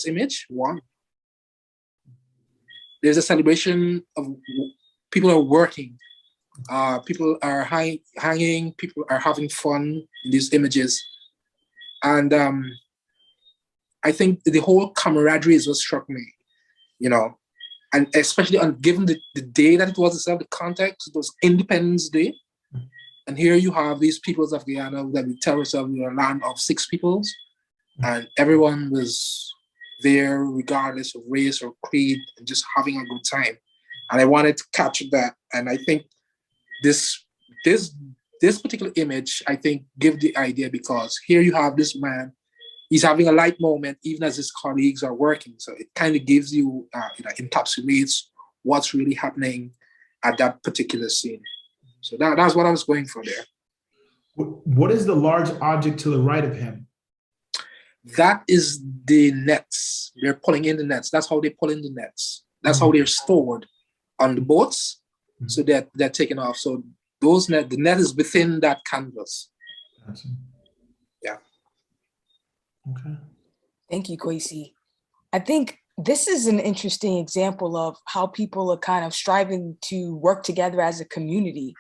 image, one, there's a celebration of people are working, people are hanging, people are having fun in these images. And I think the whole camaraderie is what struck me, you know, and especially on given the day that it was itself, the context, it was Independence Day. And here you have these peoples of Guyana that we tell ourselves we're a land of 6 peoples, and everyone was there regardless of race or creed and just having a good time. And I wanted to capture that. And I think this particular image, I think, give the idea, because here you have this man, he's having a light moment even as his colleagues are working. So it kind of gives you, encapsulates what's really happening at that particular scene. So that's what I was going for there. What is the large object to the right of him? That is the nets. They're pulling in the nets. That's how they pull in the nets. That's how they're stored on the boats. So they're taken off. So those the net is within that canvas. Gotcha. Yeah. Okay. Thank you, Kwesi. I think this is an interesting example of how people are kind of striving to work together as a community.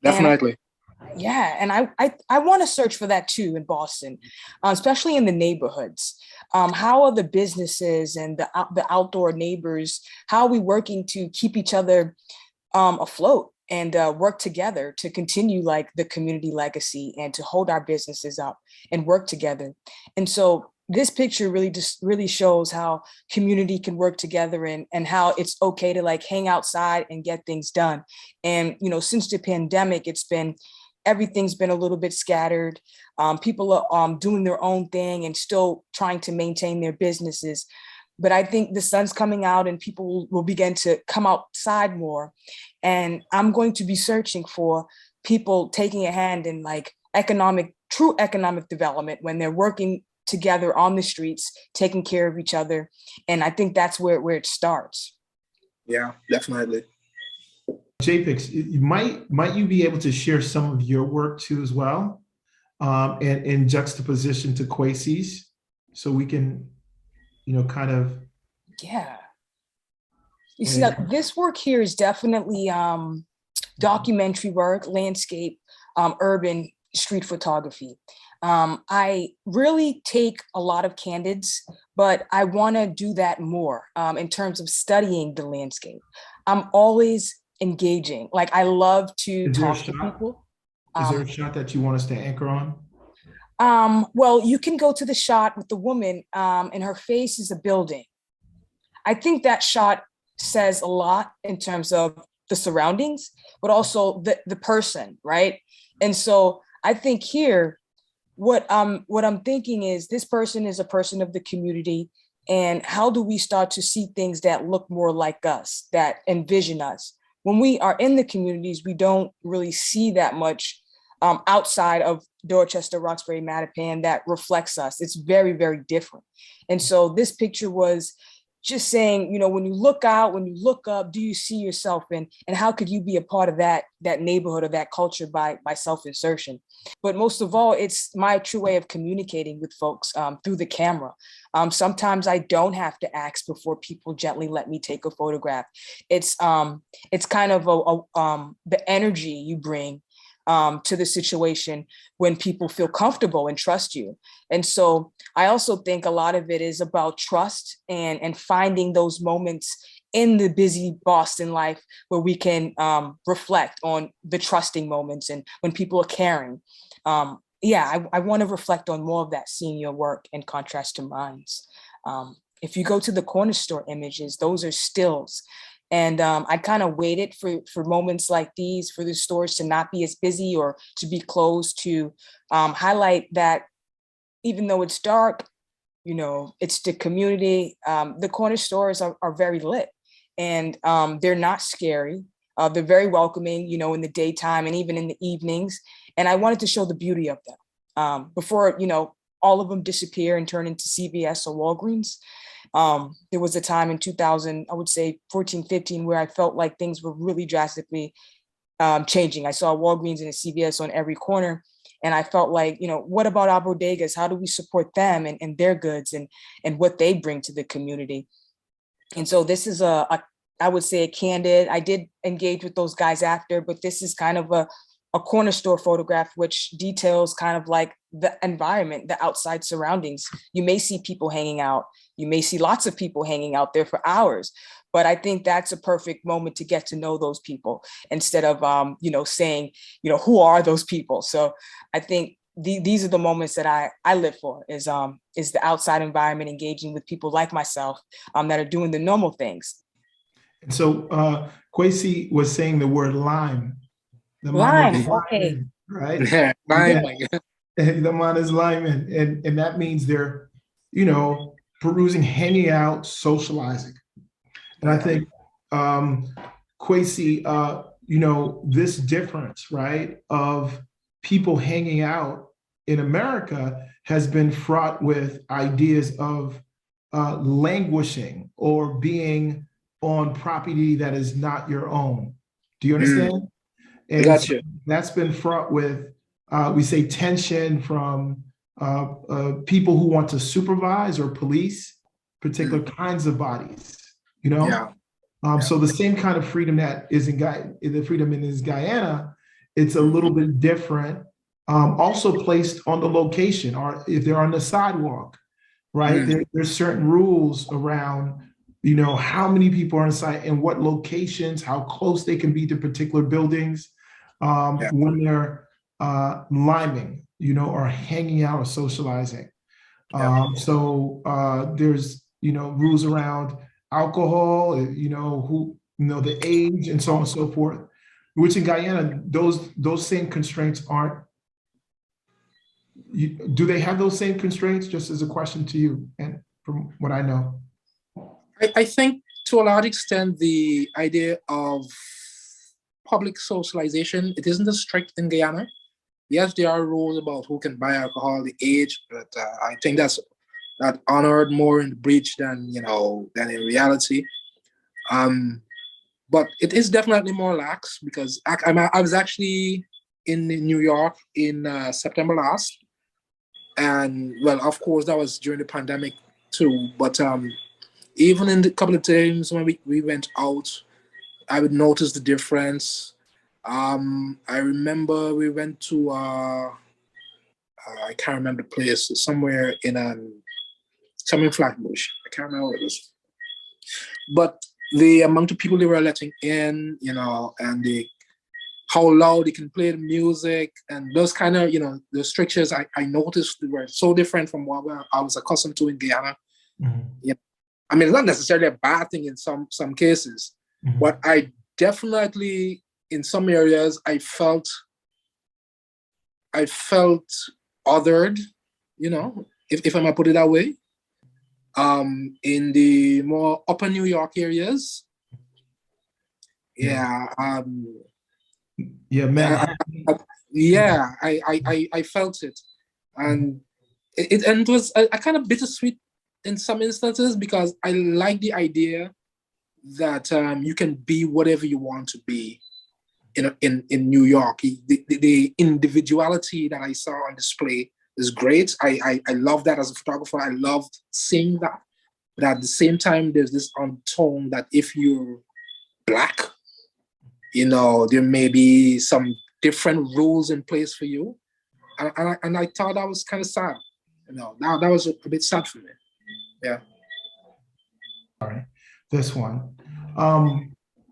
Definitely. And I want to search for that too in Boston, especially in the neighborhoods. How are the businesses and the outdoor neighbors, how are we working to keep each other afloat and work together to continue like the community legacy and to hold our businesses up and work together? And so this picture really shows how community can work together and how it's okay to like hang outside and get things done. And, you know, since the pandemic, everything's been a little bit scattered. People are doing their own thing and still trying to maintain their businesses. But I think the sun's coming out and people will begin to come outside more. And I'm going to be searching for people taking a hand in like true economic development when they're working together on the streets, taking care of each other. And I think that's where it starts. Yeah, definitely. Jaypix, might you be able to share some of your work too as well, and in juxtaposition to Kwesi's, so we can, kind of. Yeah. You see, this work here is definitely documentary work, landscape, urban street photography. I really take a lot of candids, but I want to do that more in terms of studying the landscape. I'm always engaging. Like I love to talk to people. Is there a shot that you want us to anchor on? Well, you can go to the shot with the woman and her face is a building. I think that shot says a lot in terms of the surroundings, but also the person, right? And so I think here, what I'm thinking is this person is a person of the community, and how do we start to see things that look more like us, that envision us? When we are in the communities, we don't really see that much outside of Dorchester, Roxbury, Mattapan that reflects us. It's very, very different. And so this picture was just saying, when you look out, when you look up, do you see yourself in, and how could you be a part of that neighborhood or that culture by self-insertion? But most of all, it's my true way of communicating with folks through the camera. Sometimes I don't have to ask before people gently let me take a photograph. It's kind of the energy you bring to the situation when people feel comfortable and trust you. And so I also think a lot of it is about trust and finding those moments in the busy Boston life where we can reflect on the trusting moments and when people are caring. I want to reflect on more of that, seeing your work in contrast to mine's. If you go to the corner store images, those are stills. And I kind of waited for moments like these for the stores to not be as busy or to be closed to highlight that even though it's dark, it's the community. The corner stores are very lit and they're not scary. They're very welcoming, in the daytime and even in the evenings. And I wanted to show the beauty of them before, all of them disappear and turn into CVS or Walgreens. There was a time in 2000, I would say 14, 15, where I felt like things were really drastically changing. I saw Walgreens and a CVS on every corner. And I felt like, what about our bodegas? How do we support them and their goods and what they bring to the community? And so this is I would say a candid, I did engage with those guys after, but this is kind of a corner store photograph, which details kind of like the environment, the outside surroundings. You may see people hanging out. You may see lots of people hanging out there for hours, but I think that's a perfect moment to get to know those people instead of, saying, who are those people? So I think these are the moments that I live for is the outside environment, engaging with people like myself that are doing the normal things. And so Kwesi was saying the word lime. The Lime, is okay. lime, right? Yeah, lime. The man is lime, and that means they're, perusing, hanging out, socializing. And I think Kwesi, this difference, right, of people hanging out in America has been fraught with ideas of languishing or being on property that is not your own. Do you understand? And Gotcha. so that's been fraught with, we say, tension from people who want to supervise or police particular kinds of bodies, Yeah. So the same kind of freedom that is the freedom in Guyana, it's a little bit different. Also placed on the location, or if they're on the sidewalk, right? There's certain rules around, how many people are inside and what locations, how close they can be to particular buildings when they're liming, or hanging out or socializing. So there's, rules around alcohol, the age and so on and so forth, which in Guyana, those same constraints aren't. Do they have those same constraints? Just as a question to you, and from what I know. I think to a large extent, the idea of public socialization, it isn't as strict in Guyana. Yes, there are rules about who can buy alcohol, the age, but I think that's honored more in the breach than in reality. But it is definitely more lax because I was actually in New York in September last, and well, of course, that was during the pandemic too. But even in the couple of times when we went out, I would notice the difference. I remember we went to I can't remember the place, somewhere in somewhere in Flatbush. I can't remember what it was. But the amount of people they were letting in, and how loud they can play the music and those kind of, the strictures I noticed were so different from what I was accustomed to in Guyana. Mm-hmm. I mean, it's not necessarily a bad thing in some cases, Mm-hmm. but I definitely, in some areas, I felt othered, if I might put it that way. In the more upper New York areas, I felt it, and it was a kind of bittersweet in some instances because I like the idea that you can be whatever you want to be in New York. The individuality that I saw on display is great. I love that as a photographer. I loved seeing that. But at the same time, there's this undertone that if you're Black, there may be some different rules in place for you. And I thought that was kind of sad. That was a bit sad for me. Yeah. All right, this one.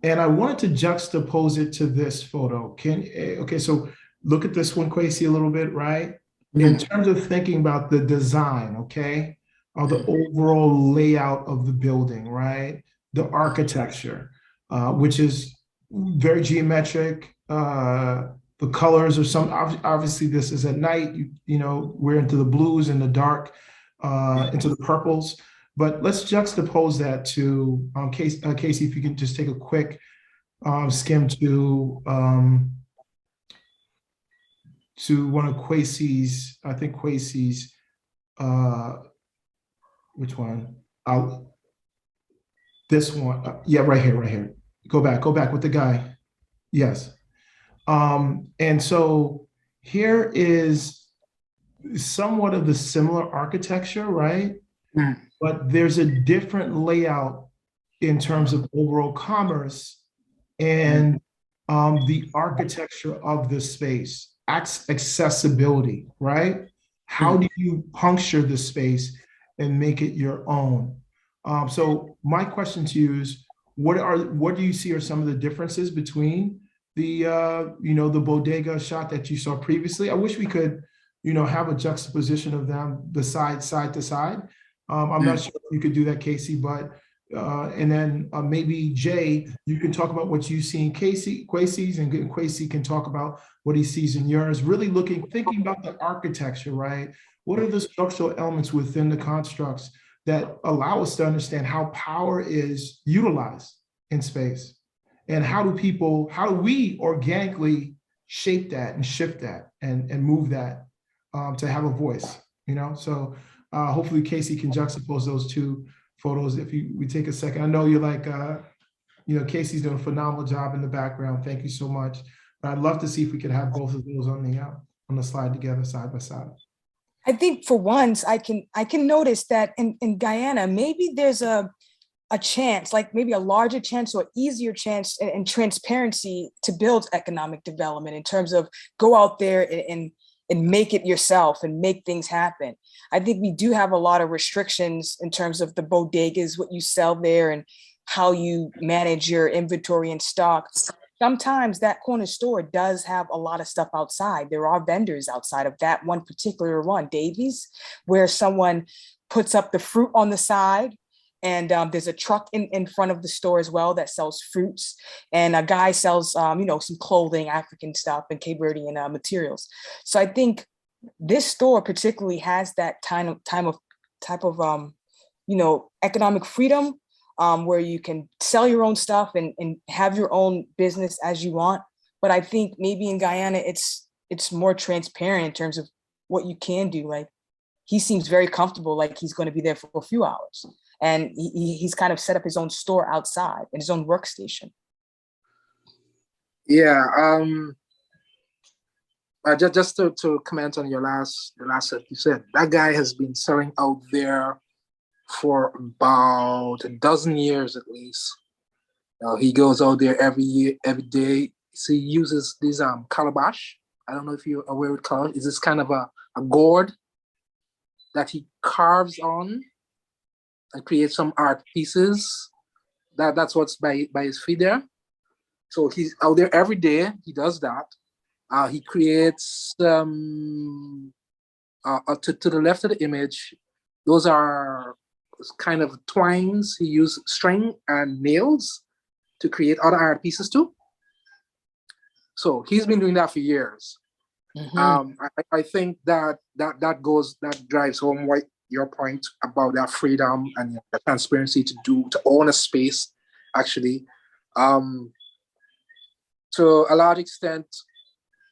And I wanted to juxtapose it to this photo. Okay, so look at this one, Kwesi, a little bit, right? In terms of thinking about the design, okay, or the overall layout of the building, right? The architecture, which is very geometric. The colors are obviously this is at night, we're into the blues and the dark, into the purples. But let's juxtapose that to, Casey, if you can just take a quick skim to one of Kwesi's, I think Kwesi's, which one? This one, yeah, right here. Go back with the guy. Yes. And so here is somewhat of the similar architecture, right? Mm. But there's a different layout in terms of overall commerce and the architecture of the space, accessibility, right? How do you puncture the space and make it your own? So my question to you is, what do you see are some of the differences between the the bodega shot that you saw previously? I wish we could have a juxtaposition of them, the side to side. I'm not sure if you could do that, Casey, but and then maybe Jay, you can talk about what you see in Kwesi's, and Kwesi can talk about what he sees in yours. Really thinking about the architecture, right? What are the structural elements within the constructs that allow us to understand how power is utilized in space? And how do we organically shape that and shift that and move that to have a voice, So hopefully Casey can juxtapose those two photos if we take a second. I know you're like, Casey's doing a phenomenal job in the background. Thank you so much. But I'd love to see if we could have both of those on the slide together side by side. I think for once I can notice that in Guyana, maybe there's a chance, like maybe a larger chance or easier chance and transparency to build economic development in terms of go out there and make it yourself and make things happen. I think we do have a lot of restrictions in terms of the bodegas, what you sell there and how you manage your inventory and stock. Sometimes that corner store does have a lot of stuff outside. There are vendors outside of that one particular one, Davies, where someone puts up the fruit on the side. And there's a truck in front of the store as well that sells fruits. And a guy sells, some clothing, African stuff and Cape Verdean materials. So I think this store particularly has that type of economic freedom where you can sell your own stuff and have your own business as you want. But I think maybe in Guyana, it's more transparent in terms of what you can do. Like he seems very comfortable, like he's going to be there for a few hours. And he's kind of set up his own store outside and his own workstation. Yeah. Just to comment on your last set, you said that guy has been selling out there for about a dozen years at least. He goes out there every day. So he uses this calabash. I don't know if you're aware of calabash. It's this kind of a gourd that he carves on and create some art pieces. That's what's by his feet there. So he's out there every day. He does that. He creates to the left of the image. Those are kind of twines. He used string and nails to create other art pieces too. So he's been doing that for years. I think that drives home your point about that freedom and the transparency to own a space, actually. To a large extent,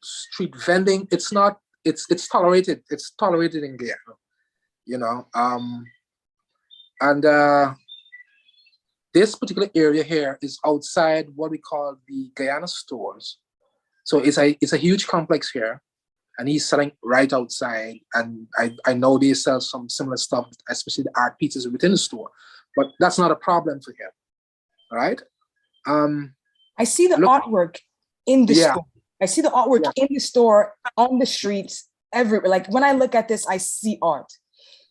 street vending, it's tolerated. It's tolerated in Guyana, and this particular area here is outside what we call the Guyana stores. So it's a huge complex here. And he's selling right outside. And I know they sell some similar stuff, especially the art pieces within the store. But that's not a problem for him, right? I see the artwork in the store. I see the artwork in the store, on the streets, everywhere. Like when I look at this, I see art.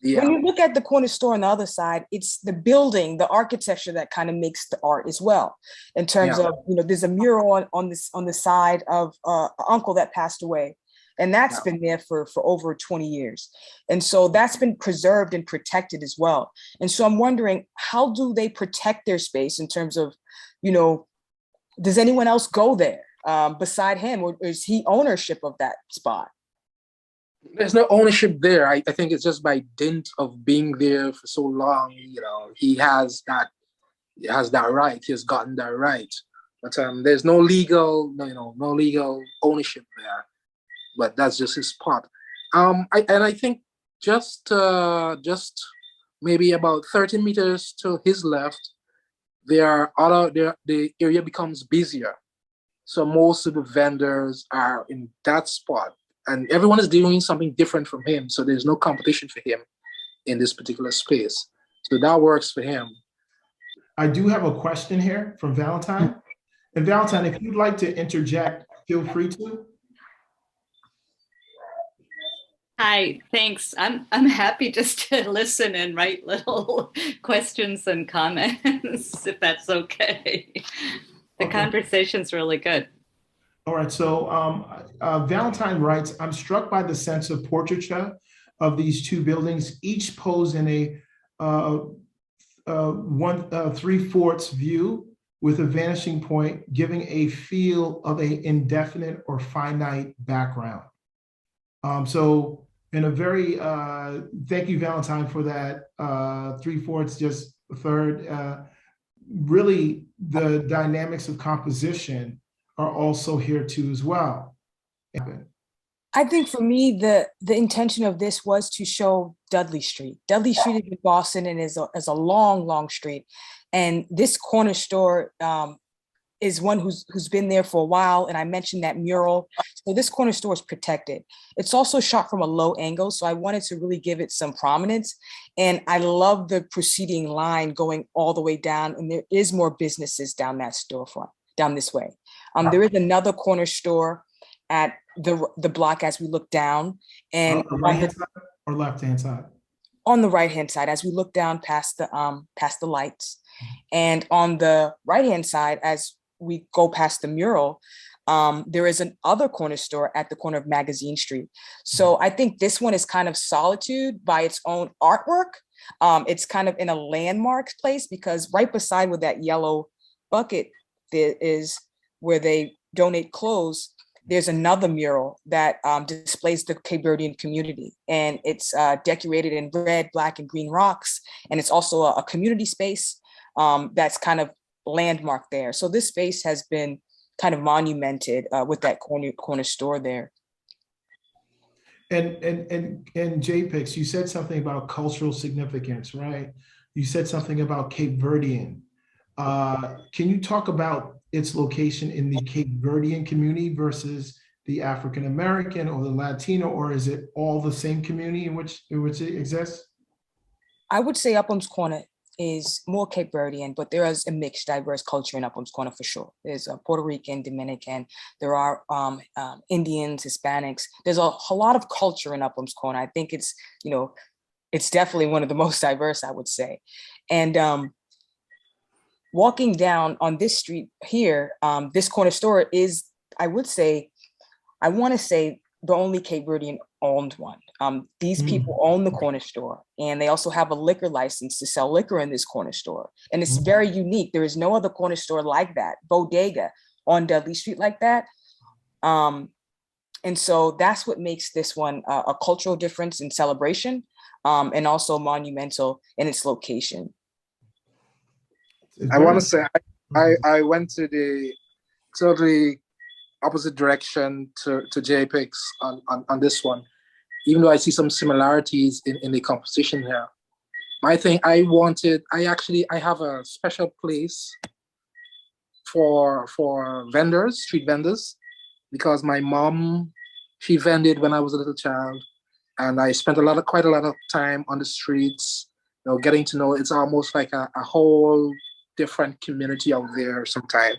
Yeah. When you look at the corner store on the other side, it's the building, the architecture that kind of makes the art as well. In terms of, there's a mural on the side of an uncle that passed away. And that's been there for over 20 years. And so that's been preserved and protected as well. And so I'm wondering, how do they protect their space in terms of, does anyone else go there beside him, or is he ownership of that spot? There's no ownership there. I think it's just by dint of being there for so long, he has that right. He has gotten that right. But there's no legal ownership there. But that's just his spot. I think just maybe about 30 meters to his left, the area becomes busier. So most of the vendors are in that spot. and everyone is doing something different from him. So there's no competition for him in this particular space. So that works for him. I do have a question here from Valentine. And Valentine, if you'd like to interject, feel free to. Hi, thanks. I'm happy just to listen and write little questions and comments, if that's okay. The conversation's really good. All right, so Valentine writes, I'm struck by the sense of portraiture of these two buildings, each posed in a 3/4 view with a vanishing point, giving a feel of an indefinite or finite background. So in a very, thank you, Valentine, for that 3/4, just a third. Really, the dynamics of composition are also here too as well. I think for me, the intention of this was to show Dudley Street. Dudley Street is in Boston and is a long, long street. And this corner store is one who's been there for a while. And I mentioned that mural. So this corner store is protected. It's also shot from a low angle. So I wanted to really give it some prominence. And I love the preceding line going all the way down. And there is more businesses down that storefront, down this way. There is another corner store at the block as we look down. And on the right-hand side or left-hand side? On the right-hand side, as we look down past the lights. And on the right-hand side, as we go past the mural, there is another corner store at the corner of Magazine Street. So I think this one is kind of solitude by its own artwork. It's kind of in a landmark place because right beside where that yellow bucket there is where they donate clothes, there's another mural that displays the Cape Verdean community. And it's decorated in red, black, and green rocks. And it's also a community space that's kind of landmarked there. So this space has been kind of monumented with that corner store there. And Jaypix, you said something about cultural significance, right? You said something about Cape Verdean. Can you talk about its location in the Cape Verdean community versus the African American or the Latino, or is it all the same community in which it exists? I would say Upham's Corner is more Cape Verdean, but there is a mixed, diverse culture in Upham's Corner for sure. There's a Puerto Rican, Dominican, there are Indians, Hispanics. There's a lot of culture in Upham's Corner. I think it's, it's definitely one of the most diverse, I would say. And walking down on this street here, this corner store is, I want to say the only Cape Verdean owned one. These people own the corner store, and they also have a liquor license to sell liquor in this corner store. And it's very unique. There is no other corner store like that, bodega on Dudley Street like that. And so that's what makes this one a cultural difference in celebration, and also monumental in its location. I want to say I went to the totally opposite direction to Jaypix on this one, even though I see some similarities in the composition here. My thing, I have a special place for vendors, street vendors, because my mom, she vended when I was a little child, and I spent quite a lot of time on the streets, getting to know. It's almost like a whole different community out there sometimes,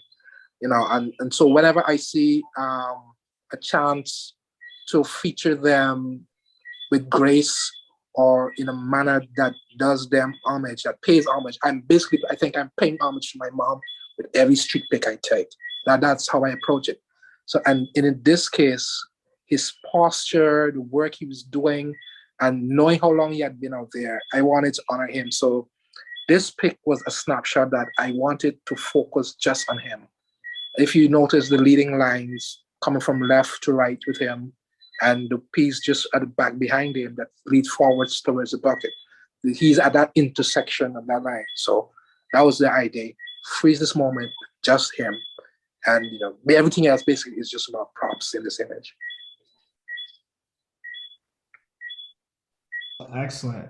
and so whenever I see a chance to feature them with grace or in a manner that does them homage, that pays homage, I think I'm paying homage to my mom with every street pick I take. That's how I approach it. So, and in this case, his posture, the work he was doing, and knowing how long he had been out there, I wanted to honor him. So this pick was a snapshot that I wanted to focus just on him. If you notice the leading lines coming from left to right with him, and the piece just at the back behind him that leads forwards towards the bucket, he's at that intersection of that line. So that was the idea. Freeze this moment, just him. And everything else basically is just about props in this image. Excellent.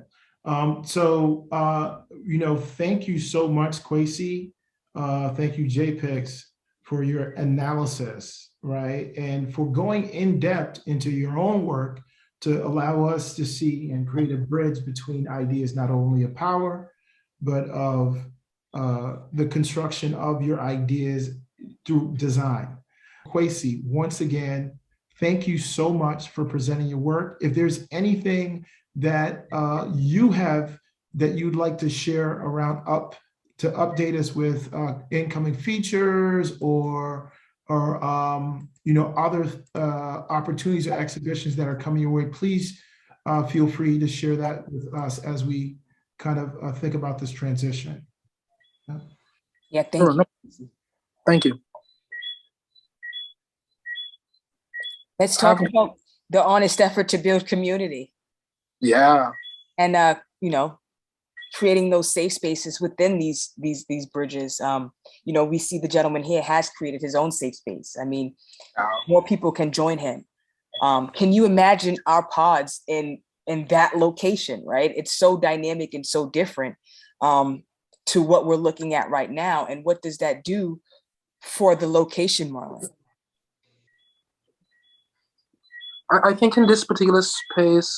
Thank you so much, Kwesi. Thank you, Jaypix, for your analysis, right? And for going in depth into your own work to allow us to see and create a bridge between ideas, not only of power, but of the construction of your ideas through design. Kwesi, once again, thank you so much for presenting your work. If there's anything that you have that you'd like to share around to update us with incoming features or other opportunities or exhibitions that are coming your way, please feel free to share that with us as we kind of think about this transition. Yeah, thank you. Thank you. Let's talk about the honest effort to build community. Yeah. And creating those safe spaces within these bridges. We see the gentleman here has created his own safe space. I mean, more people can join him. Can you imagine our pods in that location, right? It's so dynamic and so different to what we're looking at right now. And what does that do for the location, Marlon? I think in this particular space,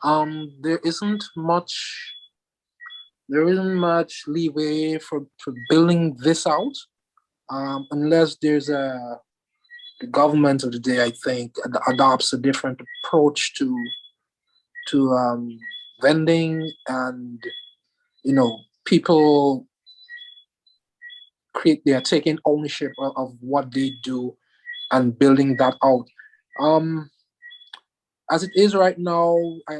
there isn't much leeway for building this out, unless there's the government of the day, I think, adopts a different approach to vending, and people they're taking ownership of what they do and building that out. As it is right now,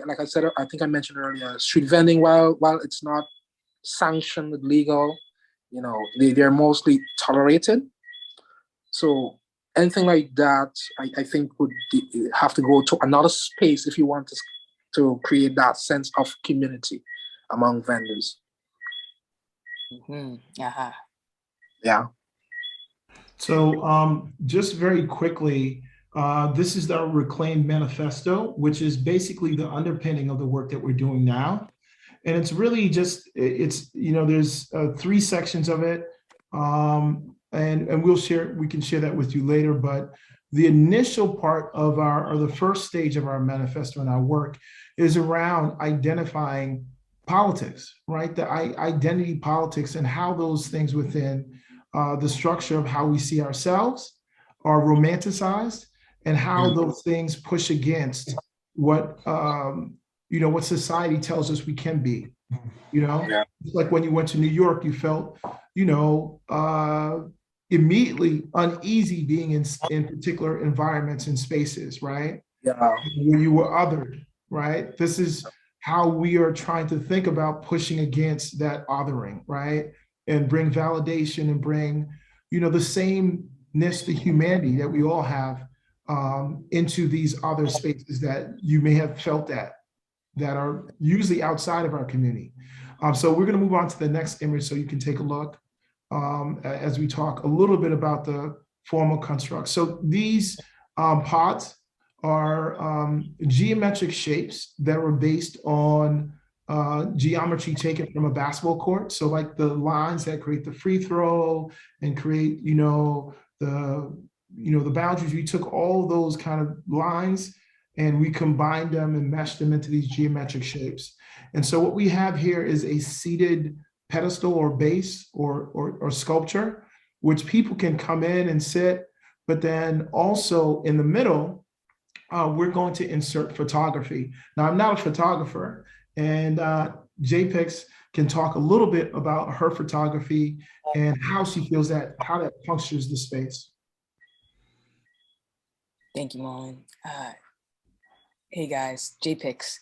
like I said, I think I mentioned earlier, street vending, while it's not sanctioned legal, they're mostly tolerated. So anything like that, I think would have to go to another space if you want to create that sense of community among vendors. Uh-huh. Yeah. So just very quickly, this is our Reclaim Manifesto, which is basically the underpinning of the work that we're doing now. And it's really just, there's 3 sections of it. And we can share that with you later, but the initial part of the first stage of our manifesto and our work is around identifying politics, right? The identity politics and how those things within the structure of how we see ourselves are romanticized, and how those things push against what what society tells us we can be. Yeah. Like when you went to New York, you felt immediately uneasy being in particular environments and spaces, right? Yeah. Where you were othered, right? This is how we are trying to think about pushing against that othering, right? And bring validation and bring the sameness, the humanity that we all have into these other spaces that you may have felt that are usually outside of our community. So we're going to move on to the next image so you can take a look as we talk a little bit about the formal construct. So these pods are geometric shapes that were based on geometry taken from a basketball court. So like the lines that create the free throw and create, the boundaries, we took all those kind of lines and we combined them and meshed them into these geometric shapes. And so what we have here is a seated pedestal or base or sculpture, which people can come in and sit, but then also in the middle, we're going to insert photography. Now, I'm not a photographer, and Jaypix can talk a little bit about her photography and how she feels how that punctures the space. Thank you, Marlon. Hey guys, Jaypix.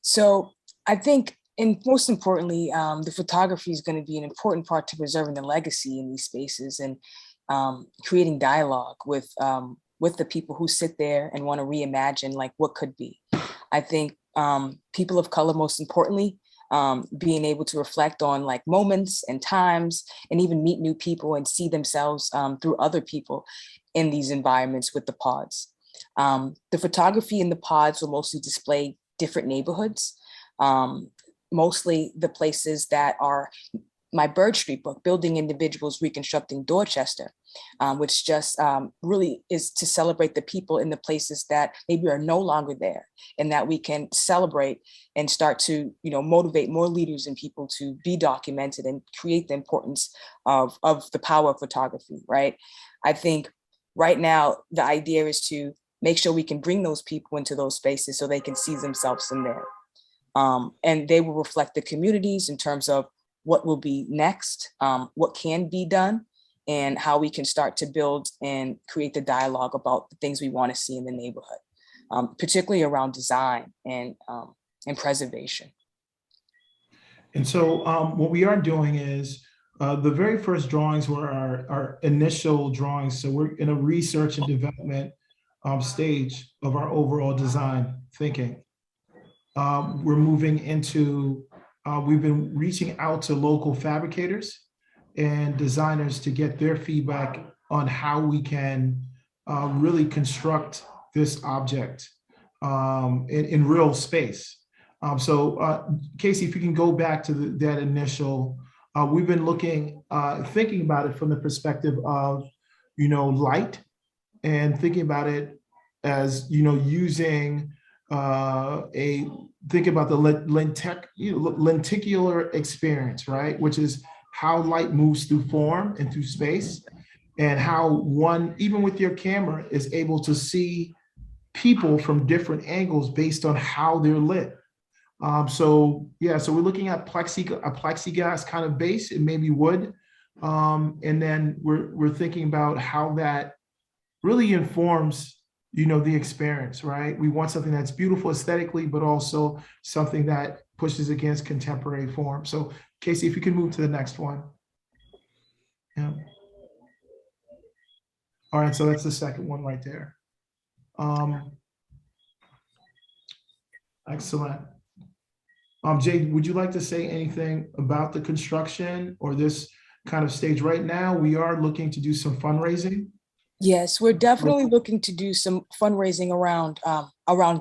So I think, and most importantly, the photography is going to be an important part to preserving the legacy in these spaces and creating dialogue with the people who sit there and want to reimagine like what could be. I think people of color, most importantly, being able to reflect on like moments and times and even meet new people and see themselves through other people in these environments with the pods. The photography in the pods will mostly display different neighborhoods, mostly the places that are my Bird Street book, Building Individuals Reconstructing Dorchester, which just really is to celebrate the people in the places that maybe are no longer there, and that we can celebrate and start to, motivate more leaders and people to be documented and create the importance of the power of photography, right? I think right now, the idea is to make sure we can bring those people into those spaces so they can see themselves in there. And they will reflect the communities in terms of what will be next, what can be done, and how we can start to build and create the dialogue about the things we want to see in the neighborhood, particularly around design and preservation. And so what we are doing is the very first drawings were our initial drawings. So we're in a research and development stage of our overall design thinking. We're moving into, we've been reaching out to local fabricators and designers to get their feedback on how we can really construct this object in real space. So Casey, if you can go back to that initial, we've been thinking about it from the perspective of, light, and thinking about it as, using think about the lenticular experience, right? Which is how light moves through form and through space, and how one, even with your camera, is able to see people from different angles based on how they're lit. So we're looking at a plexiglass kind of base, and maybe wood. And then we're thinking about how that really informs, the experience, right? We want something that's beautiful aesthetically, but also something that pushes against contemporary form. So Casey, if you can move to the next one. Yeah. All right, so that's the second one right there. Excellent. Jay, would you like to say anything about the construction or this kind of stage? Right now, we are looking to do some fundraising. Yes, we're definitely looking to do some fundraising around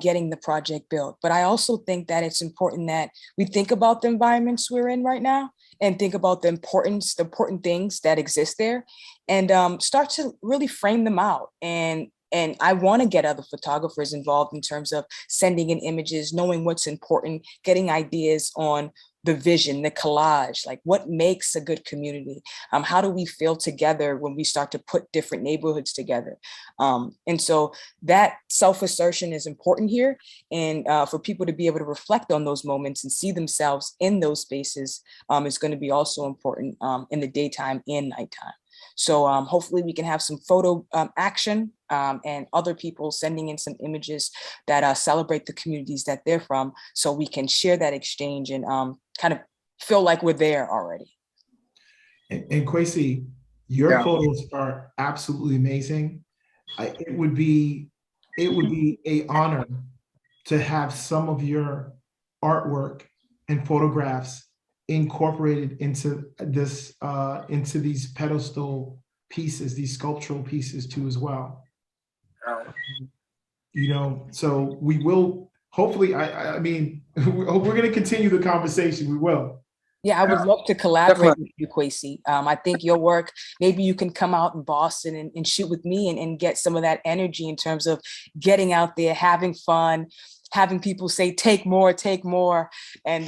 getting the project built. But I also think that it's important that we think about the environments we're in right now, and think about the important things that exist there, and start to really frame them out. And I want to get other photographers involved in terms of sending in images, knowing what's important, getting ideas on the vision, the collage, like what makes a good community? How do we feel together when we start to put different neighborhoods together? And so that self-assertion is important here. And for people to be able to reflect on those moments and see themselves in those spaces is going to be also important in the daytime and nighttime. So hopefully we can have some photo action and other people sending in some images that celebrate the communities that they're from, so we can share that exchange and kind of feel like we're there already. And Kwesi, your photos are absolutely amazing. It would be an honor to have some of your artwork and photographs incorporated into this, into these pedestal pieces, these sculptural pieces too as well. So we will hopefully, I mean, we're going to continue the conversation. We will. Yeah, I would love to collaborate with you, Kwesi. I think your work, maybe you can come out in Boston and shoot with me and get some of that energy in terms of getting out there, having fun, having people say, take more, and,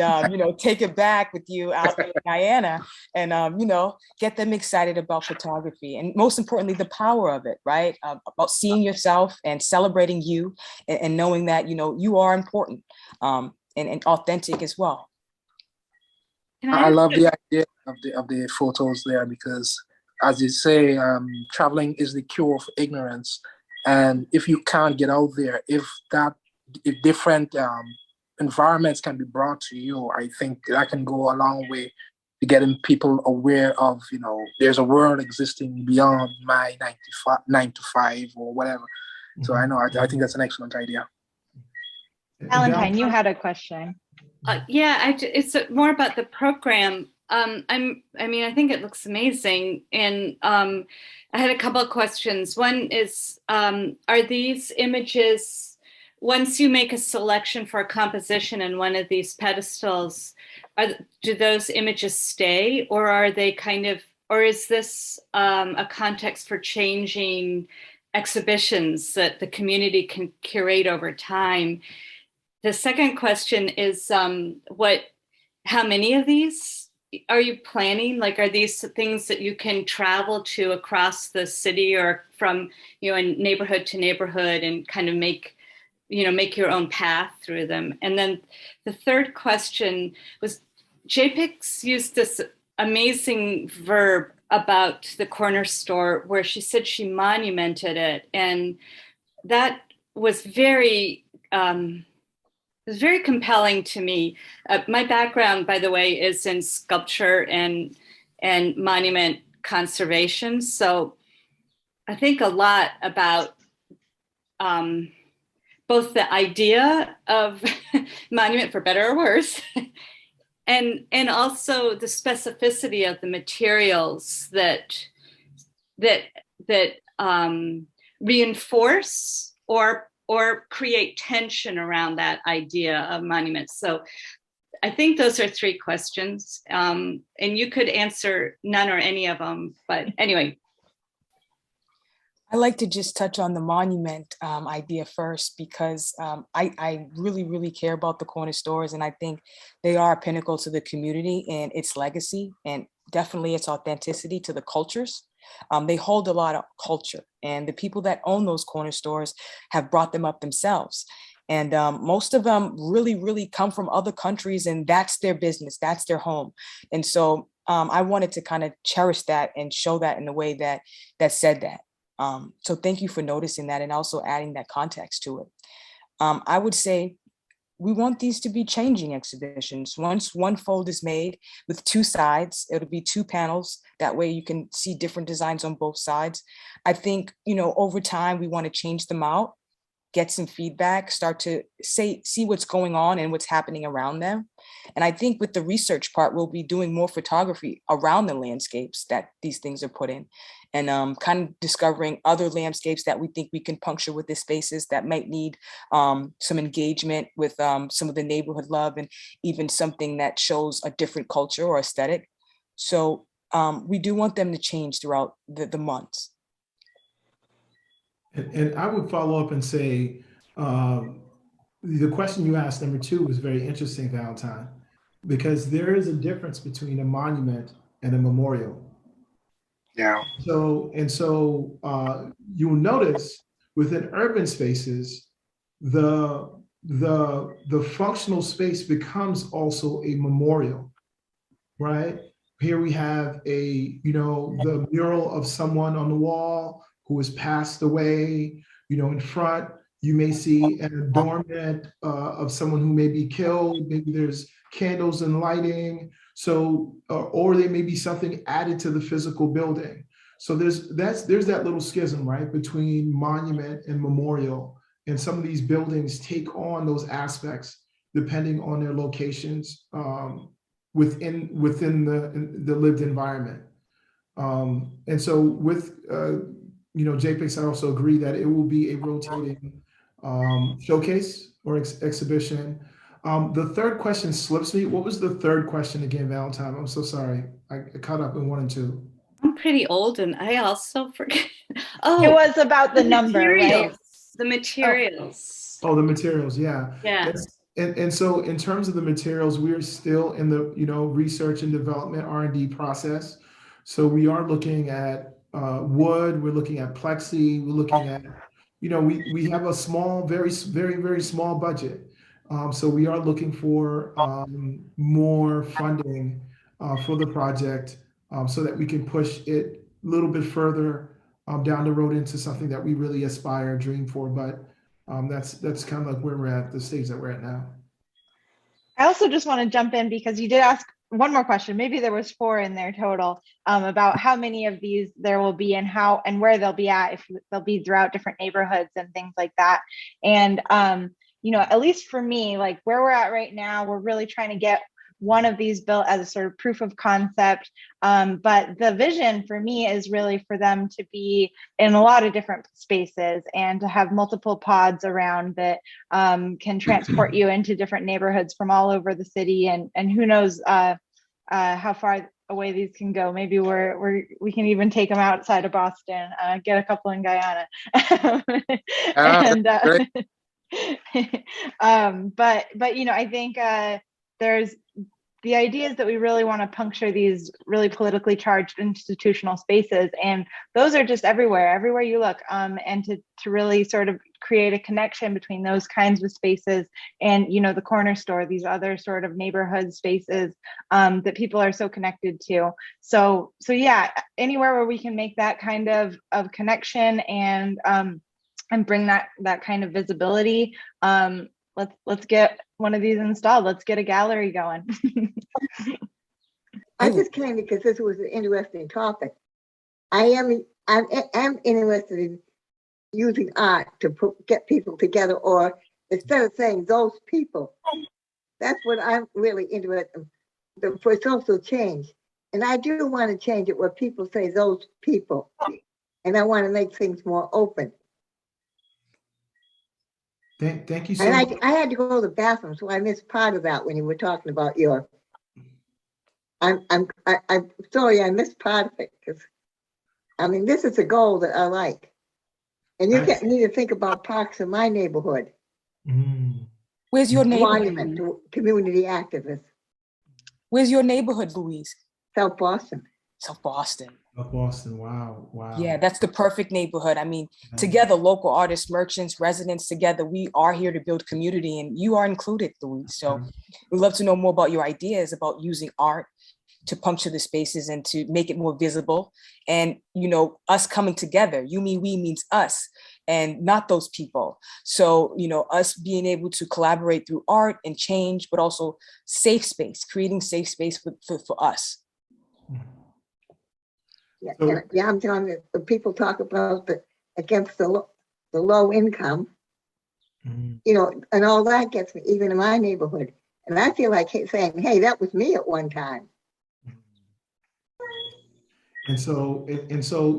take it back with you out there in Guyana, and, get them excited about photography. And most importantly, the power of it, right? About seeing yourself and celebrating you, and knowing that, you are important and authentic as well. I love the idea of the photos there, because as you say, traveling is the cure for ignorance. And if you can't get out there, if different environments can be brought to you, I think that can go a long way to getting people aware of, there's a world existing beyond my 9 to 5 or whatever. So I think that's an excellent idea. Valentine, you had a question. It's more about the program. I think it looks amazing. And I had a couple of questions. One is, are these images once you make a selection for a composition in one of these pedestals, do those images stay, or are they kind of, or is this a context for changing exhibitions that the community can curate over time? The second question is how many of these are you planning? Like, are these things that you can travel to across the city or from, in neighborhood to neighborhood and kind of make your own path through them? And then the third question was, Jaypix used this amazing verb about the corner store where she said she monumented it. And that was very compelling to me. My background, by the way, is in sculpture and monument conservation. So I think a lot about both the idea of monument, for better or worse, and also the specificity of the materials that reinforce or create tension around that idea of monuments. So I think those are three questions, and you could answer none or any of them, but anyway. I like to just touch on the monument idea first, because I really, really care about the corner stores, and I think they are a pinnacle to the community and its legacy, and definitely its authenticity to the cultures. They hold a lot of culture, and the people that own those corner stores have brought them up themselves. And most of them really, really come from other countries, and that's their business, that's their home. And so I wanted to kind of cherish that and show that in a way that said that. So thank you for noticing that and also adding that context to it. I would say we want these to be changing exhibitions. Once one fold is made with two sides, it'll be two panels. That way you can see different designs on both sides. I think, over time, we want to change them out, get some feedback, start to see what's going on and what's happening around them. And I think with the research part, we'll be doing more photography around the landscapes that these things are put in, and kind of discovering other landscapes that we think we can puncture with the spaces that might need some engagement with some of the neighborhood love, and even something that shows a different culture or aesthetic. So we do want them to change throughout the months. And I would follow up and say, the question you asked, number two, was very interesting, Valentine, because there is a difference between a monument and a memorial. Yeah. So you'll notice within urban spaces, the functional space becomes also a memorial, right? Here we have the mural of someone on the wall who has passed away. In front, you may see an adornment of someone who may be killed. Maybe there's candles and lighting. So, or there may be something added to the physical building. So there's that little schism, right, between monument and memorial. And some of these buildings take on those aspects depending on their locations within the lived environment. And so with Jaypix, I also agree that it will be a rotating showcase or exhibition. The third question slips me. What was the third question again, Valentine? I'm so sorry. I caught up in 1 and 2. I'm pretty old and I also forget. It was about the number, right? The materials. Oh, the materials, yeah. Yeah. And so in terms of the materials, we're still in the research and development R&D process. So we are looking at wood, we're looking at plexi, we're looking at, we have a small, very, very, very small budget. So we are looking for more funding for the project so that we can push it a little bit further down the road into something that we really aspire, dream for. But that's kind of like where we're at, the stage that we're at now. I also just want to jump in because you did ask one more question. Maybe there was 4 in there total about how many of these there will be and how and where they'll be at, if they'll be throughout different neighborhoods and things like that. And at least for me, like where we're at right now, we're really trying to get one of these built as a sort of proof of concept. But the vision for me is really for them to be in a lot of different spaces and to have multiple pods around that can transport you into different neighborhoods from all over the city. And who knows how far away these can go. Maybe we can even take them outside of Boston, get a couple in Guyana. And but you know, I think there's the idea is that we really want to puncture these really politically charged institutional spaces, and those are just everywhere you look, and to really sort of create a connection between those kinds of spaces and, you know, the corner store, these other sort of neighborhood spaces that people are so connected to. So yeah, anywhere where we can make that kind of connection and bring that kind of visibility, let's get one of these installed. Let's get a gallery going. I just came because this was an interesting topic. I'm interested in using art to get people together, or instead of saying those people, that's what I'm really interested in, for social change. And I do want to change it where people say those people, and I want to make things more open. Thank you so And much. I had to go to the bathroom, so I missed part of that when you were talking about your. I'm sorry I missed part of it, because I mean, this is a goal that I like, and you need to think about parks in my neighborhood. Where's your neighborhood? Monument to community activists. Where's your neighborhood, Louise? South Boston. South Boston. South Boston. Wow. Yeah, that's the perfect neighborhood. I mean, together, local artists, merchants, residents, together, we are here to build community, and you are included, Louise. So we'd love to know more about your ideas about using art to puncture the spaces and to make it more visible. And, you know, us coming together, you, me, we means us and not those people. So, you know, us being able to collaborate through art and change, but also safe space, creating safe space for us. Yeah, I'm telling you, the people talk about against the low income, you know, and all that gets me, even in my neighborhood. And I feel like saying, hey, that was me at one time. And so,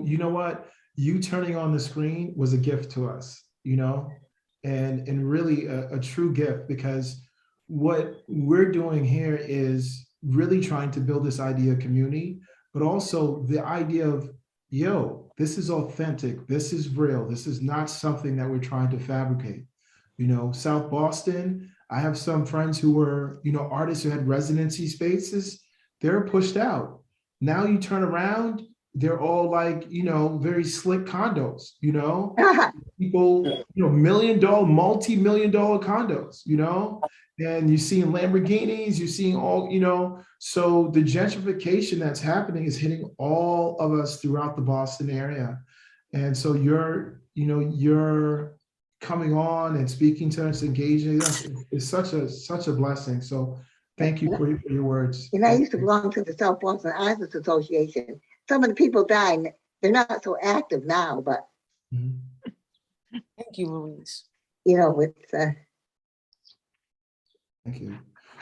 you know what? You turning on the screen was a gift to us, you know, and really a true gift, because what we're doing here is really trying to build this idea of community, but also the idea of, yo, this is authentic, this is real, this is not something that we're trying to fabricate. You know, South Boston, I have some friends who were, you know, artists who had residency spaces, they're pushed out. Now you turn around, they're all like, you know, very slick condos, you know, people, you know, multi-million-dollar condos, you know, and you're seeing Lamborghinis, you're seeing all, you know, so the gentrification that's happening is hitting all of us throughout the Boston area. And so you're coming on and speaking to us, engaging us, is such a blessing. So thank you for your words. And I used to belong to the South Boston Artists Association. Some of the people died. They're not so active now, but. Thank you, Louise. You know, it's. Thank you.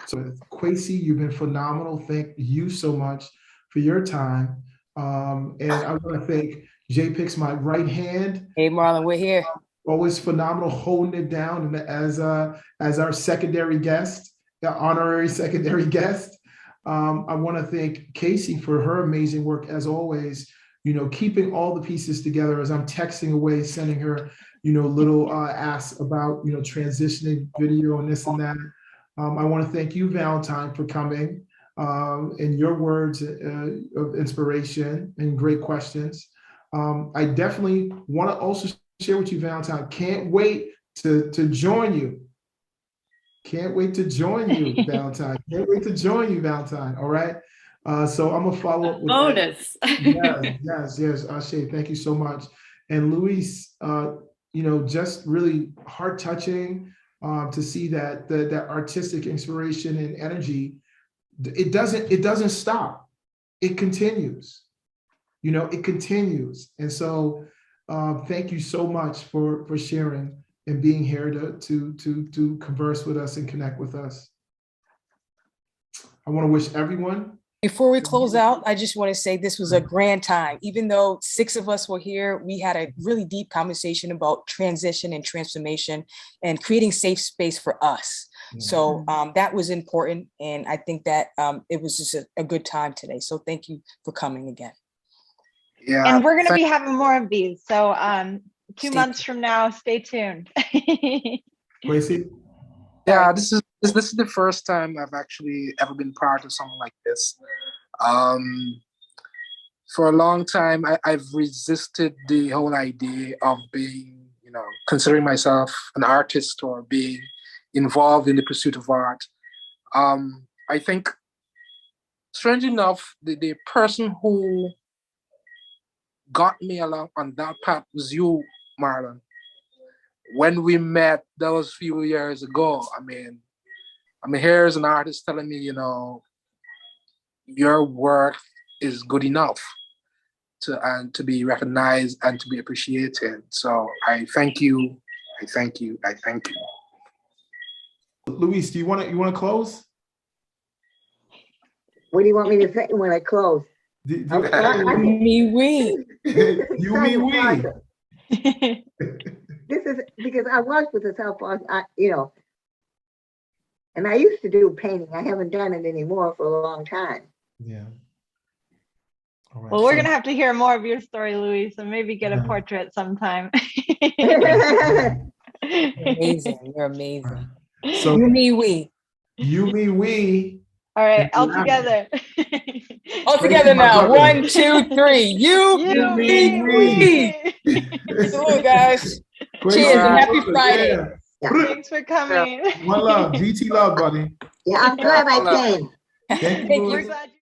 So Kwesi, you've been phenomenal. Thank you so much for your time. And I want to thank Jaypix, my right hand. Hey, Marlon, we're here. Always phenomenal, holding it down, and as our secondary guest, the honorary secondary guest. I want to thank Kwesi for her amazing work as always, you know, keeping all the pieces together as I'm texting away, sending her, you know, little asks about, you know, transitioning video and this and that. I want to thank you, Valentine, for coming and your words of inspiration and great questions. I definitely want to also share with you, Valentine, can't wait to join you. Can't wait to join you, Valentine. Can't wait to join you, Valentine. All right. So I'm gonna follow up with bonus. Yes. Ashe, thank you so much. And Luis, you know, just really heart touching to see that that artistic inspiration and energy. It doesn't stop. It continues. You know, it continues. And so thank you so much for sharing and being here to converse with us and connect with us. I want to wish everyone. Before we close out, I just want to say this was a grand time. Even though 6 of us were here, we had a really deep conversation about transition and transformation and creating safe space for us. So that was important. And I think that it was just a good time today. So thank you for coming again. Yeah. And we're going to be having more of these. So 2 Stay months from now, stay tuned. Kwesi? Yeah, this is the first time I've actually ever been part of something like this. For a long time, I've resisted the whole idea of being, considering myself an artist or being involved in the pursuit of art. I think, strange enough, the person who got me along on that path was you, Marlon. When we met those few years ago, I mean, here's an artist telling me, your work is good enough to be recognized and to be appreciated. So I thank you. I thank you. I thank you. Luis, do you want to close? What do you want me to say when I close? YOUMEWE. YOUMEWE. This is because I was with the South Boston, and I used to do painting. I haven't done it anymore for a long time. Yeah. All right. Well, we're going to have to hear more of your story, Luis, and maybe get a portrait sometime. Amazing. You're amazing. So YOUMEWE. YOUMEWE. All right, all together. All together now. 1, 2, 3. YOUMEWE. Salute, guys. Cheers and happy Friday. Yeah. Thanks for coming. One love. GT love, buddy. Yeah, I'm glad I came. Thank you. Thank you. We're glad you